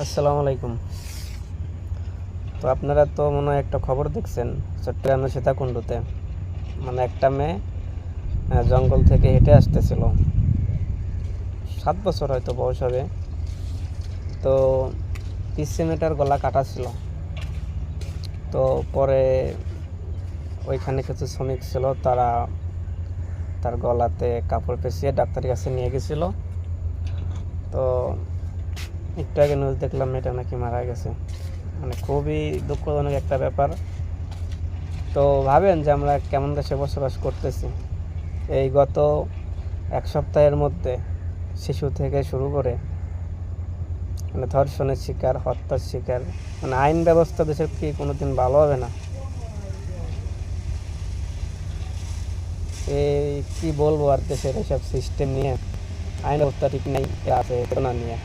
আসসালামু আলাইকুম। তো আপনারা তো মনে হয় একটা খবর দেখছেন চট্টগ্রামের সীতাকুণ্ডতে, মানে একটা মেয়ে জঙ্গল থেকে হেঁটে আসতেছিল, 7 বছর হয়তো বয়স হবে। তো 30 মিটার গলা কাটা ছিল। তো পরে ওইখানে কিছু শ্রমিক ছিল, তারা তার গলাতে কাপড় পেঁচিয়ে ডাক্তারের কাছে নিয়ে গেছিলো। তো একটু আগে নিউজ দেখলাম মেয়েটা নাকি মারা গেছে। মানে খুবই দুঃখজনক একটা ব্যাপার। তো ভাবেন যে আমরা কেমন দেশে বসবাস করতেছি। এই গত 1 সপ্তাহের মধ্যে শিশু থেকে শুরু করে মানে ধর্ষণের শিকার, হত্যার শিকার, মানে আইন ব্যবস্থা দেশের কি কোনোদিন ভালো হবে না? এই কি বলবো আর দেশের এসব সিস্টেম নিয়ে, আইন ব্যবস্থা ঠিক নেই আছে না নিয়ে।